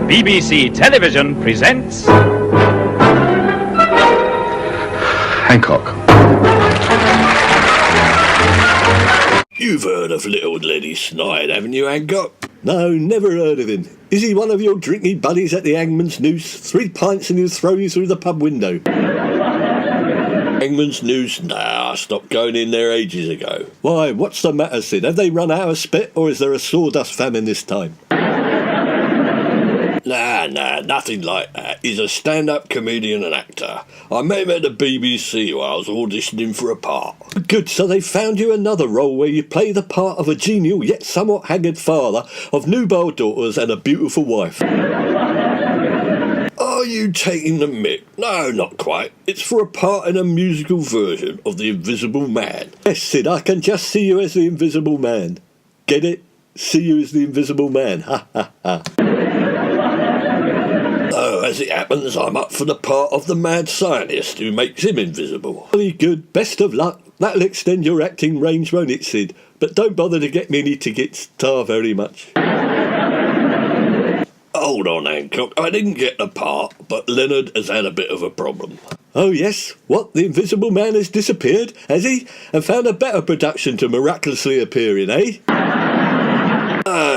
BBC Television presents... Hancock. You've heard of little Lenny Snide, haven't you, Hancock? No, never heard of him. Is he one of your drinking buddies at the Hangman's Noose? 3 pints and he'll throw you through the pub window. Hangman's Noose? Nah, I stopped going in there ages ago. Why, what's the matter, Sid? Have they run out of spit, or is there a sawdust famine this time? Nah, nothing like that. He's a stand-up comedian and actor. I met him at the BBC while I was auditioning for a part. Good, so they found you another role where you play the part of a genial yet somewhat haggard father of nubile daughters and a beautiful wife. Are you taking the mick? No, not quite. It's for a part in a musical version of The Invisible Man. Yes, Sid, I can just see you as the Invisible Man. Get it? See you as the Invisible Man. Ha, ha, ha. Oh, as it happens, I'm up for the part of the mad scientist who makes him invisible. Very good. Best of luck. That'll extend your acting range, won't it, Sid? But don't bother to get me any tickets. Tar very much. Hold on, Hancock. I didn't get the part, but Leonard has had a bit of a problem. Oh, yes? What, the Invisible Man has disappeared, has he? And found a better production to miraculously appear in, eh?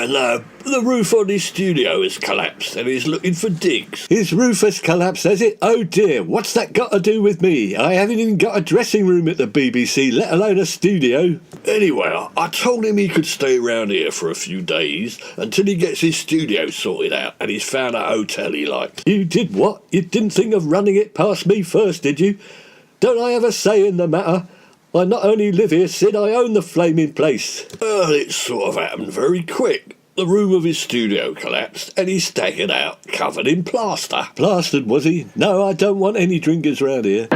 No. The roof on his studio has collapsed and he's looking for digs. His roof has collapsed, has it? Oh dear, what's that got to do with me? I haven't even got a dressing room at the BBC, let alone a studio. Anyway, I told him he could stay around here for a few days until he gets his studio sorted out and he's found a hotel he liked. You did what? You didn't think of running it past me first, did you? Don't I have a say in the matter? I not only live here, Sid, I own the flaming place. Well, it sort of happened very quick. The room of his studio collapsed and he staggered out, covered in plaster. Plastered, was he? No, I don't want any drinkers round here.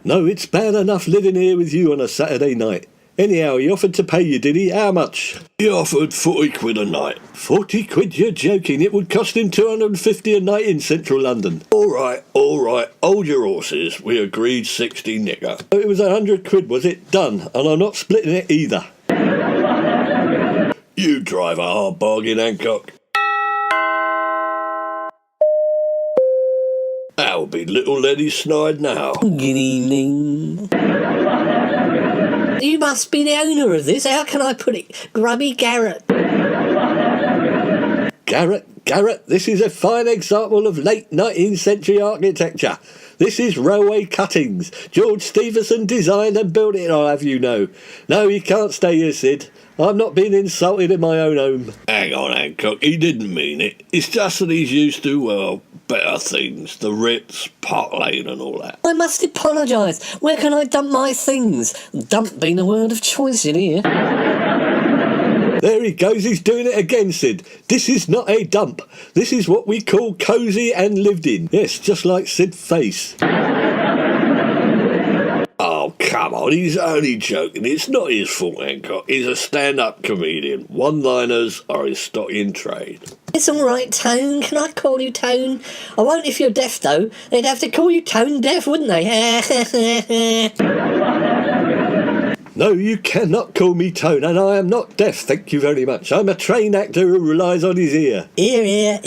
No, it's bad enough living here with you on a Saturday night. Anyhow, he offered to pay you, did he? How much? He offered 40 quid a night. 40 quid? You're joking. It would cost him 250 a night in central London. All right. Hold your horses. We agreed 60 nicker. It was 100 quid, was it? Done. And I'm not splitting it either. You drive a hard bargain, Hancock. That'll be little Lenny Snide now. Good evening. You must be the owner of this. How can I put it? Grubby Garrett. Garrett, this is a fine example of late 19th century architecture. This is railway cuttings. George Stephenson designed and built it, I'll have you know. No, you can't stay here, Sid. I'm not being insulted in my own home. Hang on, Hancock, he didn't mean it. It's just that he's used to, well, better things. The Ritz, Park Lane and all that. I must apologise. Where can I dump my things? Dump being a word of choice in here. There he goes, he's doing it again, Sid. This is not a dump. This is what we call cosy and lived in. Yes, just like Sid's face. Oh, come on, he's only joking. It's not his fault, Hancock. He's a stand-up comedian. One-liners are his stock in trade. It's all right, Tone. Can I call you Tone? I won't if you're deaf, though. They'd have to call you Tone Deaf, wouldn't they? No, you cannot call me Tone, and I am not deaf, thank you very much. I'm a trained actor who relies on his ear. Ear.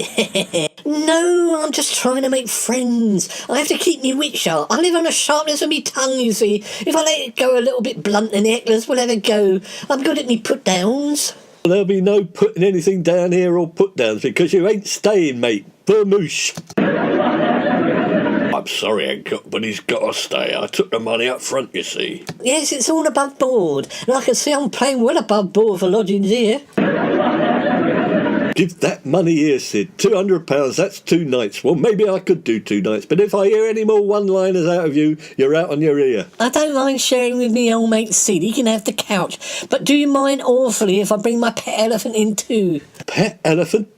No, I'm just trying to make friends. I have to keep me wit sharp. I live on the sharpness of me tongue, you see. If I let it go a little bit blunt, then the hecklers will have a go. I'm good at me put-downs. There'll be no putting anything down here or put-downs, because you ain't staying, mate. Vermouche. I'm sorry, Hancock, but he's got to stay. I took the money up front, you see. Yes, it's all above board. And I can see I'm paying well above board for lodgings here. Give that money here, Sid. £200, that's 2 nights. Well, maybe I could do 2 nights, but if I hear any more one-liners out of you, you're out on your ear. I don't mind sharing with me old mate Sid. He can have the couch. But do you mind awfully if I bring my pet elephant in too? Pet elephant?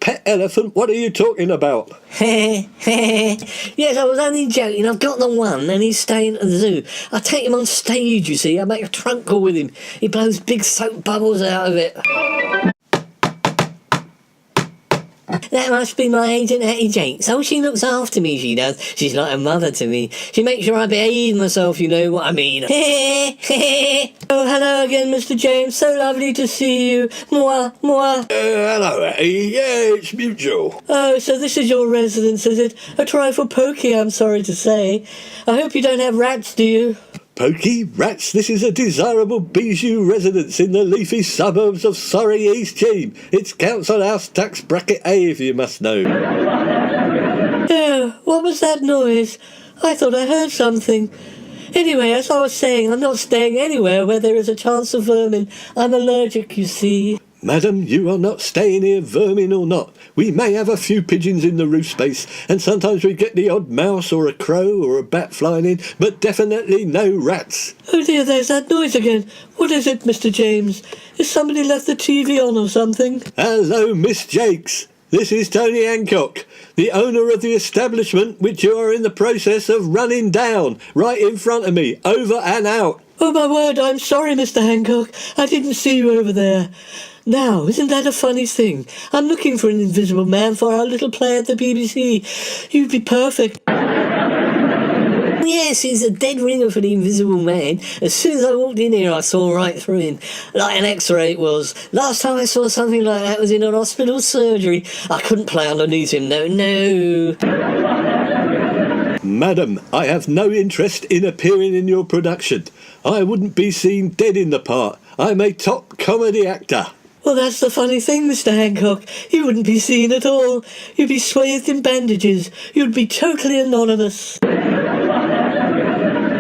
What are you talking about? Yes, I was only joking. I've got the one and he's staying at the zoo. I take him on stage, you see. I make a trunk call with him. He blows big soap bubbles out of it. That must be my agent Hattie Jakes. Oh, she looks after me, she does. She's like a mother to me. She makes sure I behave myself, you know what I mean. Oh, hello again, Mr. James. So lovely to see you. Moi, moi. Hello, Hattie. Yeah, it's mutual. Oh, so this is your residence, is it? A trifle pokey, I'm sorry to say. I hope you don't have rats, do you? Pokey rats, this is a desirable bijou residence in the leafy suburbs of Surrey East Cheam. It's Council House Tax Bracket A, if you must know. Oh, what was that noise? I thought I heard something. Anyway, as I was saying, I'm not staying anywhere where there is a chance of vermin. I'm allergic, you see. Madam, you are not staying here, vermin or not. We may have a few pigeons in the roof space, and sometimes we get the odd mouse or a crow or a bat flying in, but definitely no rats. Oh dear, there's that noise again. What is it, Mr. James? Has somebody left the TV on or something? Hello, Miss Jakes. This is Tony Hancock, the owner of the establishment which you are in the process of running down, right in front of me, over and out. Oh my word, I'm sorry, Mr. Hancock. I didn't see you over there. Now, isn't that a funny thing? I'm looking for an invisible man for our little play at the BBC. You'd be perfect. Yes, he's a dead ringer for the Invisible Man. As soon as I walked in here, I saw right through him. Like an X-ray it was. Last time I saw something like that was in an hospital surgery. I couldn't play underneath him, no. Madam, I have no interest in appearing in your production. I wouldn't be seen dead in the part. I'm a top comedy actor. Well, that's the funny thing, Mr. Hancock. You wouldn't be seen at all. You'd be swathed in bandages. You'd be totally anonymous.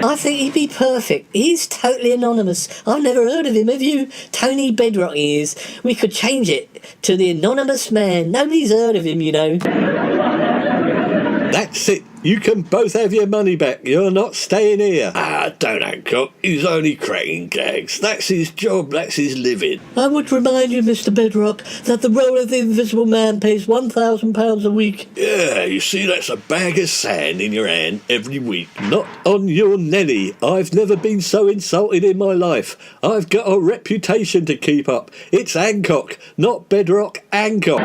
I think he'd be perfect. He's totally anonymous. I've never heard of him, have you? Tony Bedrock he is. We could change it to the Anonymous Man. Nobody's heard of him, you know. That's it. You can both have your money back. You're not staying here. Don't Hancock. He's only cracking gags. That's his job. That's his living. I would remind you, Mr. Bedrock, that the role of the Invisible Man pays £1,000 a week. Yeah, you see, that's a bag of sand in your hand every week. Not on your Nelly. I've never been so insulted in my life. I've got a reputation to keep up. It's Hancock, not Bedrock Hancock.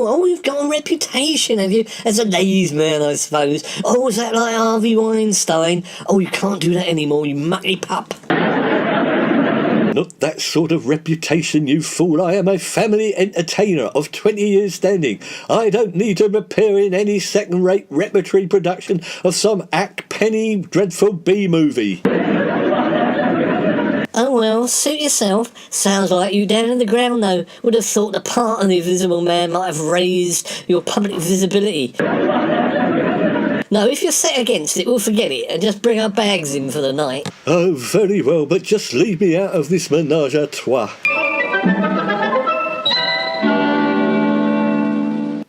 Oh, you've got a reputation, have you? As a ladies' man, I suppose. Oh, is that like Harvey Weinstein? Oh, you can't do that anymore, you mucky pup. Not that sort of reputation, you fool. I am a family entertainer of 20 years standing. I don't need to appear in any second-rate repertory production of some penny dreadful B-movie. Oh well, suit yourself. Sounds like you down in the ground though. Would have thought the part of the Invisible Man might have raised your public visibility. No, if you're set against it, we'll forget it and just bring our bags in for the night. Oh, very well, but just leave me out of this menage a trois.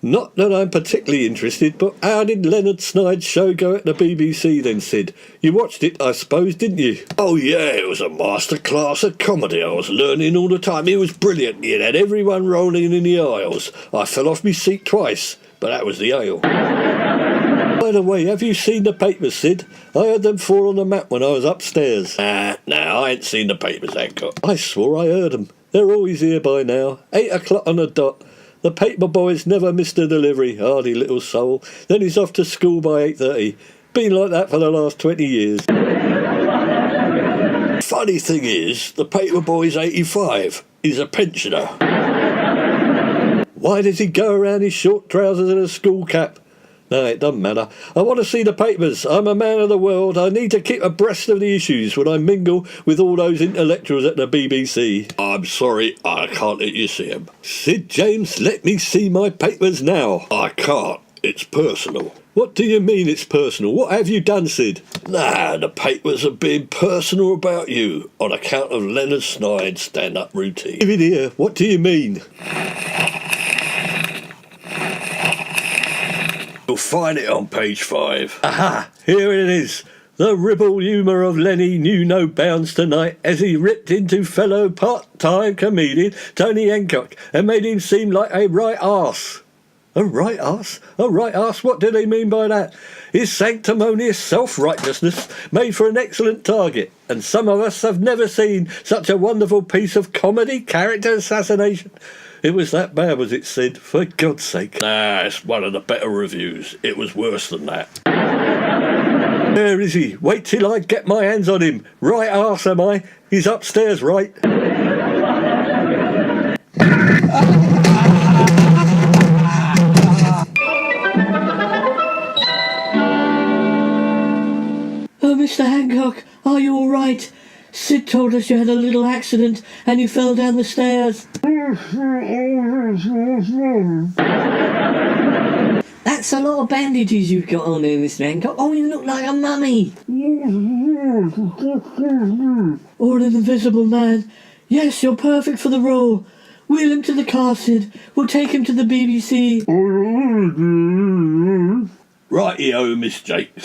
Not that I'm particularly interested, but how did Leonard Snide's show go at the BBC then, Sid? You watched it, I suppose, didn't you? Oh yeah, it was a masterclass of comedy. I was learning all the time. It was brilliant. It had everyone rolling in the aisles. I fell off my seat twice, but that was the ale. By the way, have you seen the papers, Sid? I heard them fall on the mat when I was upstairs. No, I ain't seen the papers, Hancock. I swore I heard them. They're always here by now. 8 o'clock on the dot. The paper boy's never missed a delivery, hardy little soul. Then he's off to school by 8:30. Been like that for the last 20 years. Funny thing is, the paper boy's 85. He's a pensioner. Why does he go around in short trousers and a school cap? No, it doesn't matter. I want to see the papers. I'm a man of the world. I need to keep abreast of the issues when I mingle with all those intellectuals at the BBC. I'm sorry, I can't let you see him. Sid James, let me see my papers now. I can't. It's personal. What do you mean it's personal? What have you done, Sid? Nah, the papers are being personal about you on account of Leonard Snide's stand-up routine. Give it here. What do you mean? You'll find it on page 5. Aha! Here it is. The ribald humour of Lenny knew no bounds tonight as he ripped into fellow part-time comedian Tony Hancock and made him seem like a right arse. A right arse? A right arse? What do they mean by that? His sanctimonious self-righteousness made for an excellent target, and some of us have never seen such a wonderful piece of comedy character assassination. It was that bad, was it, Sid? For God's sake. Nah, it's one of the better reviews. It was worse than that. Where is he? Wait till I get my hands on him. Right arse am I? He's upstairs, right? Oh, Mr. Hancock, are you all right? Sid told us you had a little accident and you fell down the stairs. That's a lot of bandages you've got on there, Mr. Hancock. Oh, you look like a mummy. Or an invisible man. Yes, you're perfect for the role. Wheel him to the car, Sid. We'll take him to the BBC. Righty-o, Miss Jakes.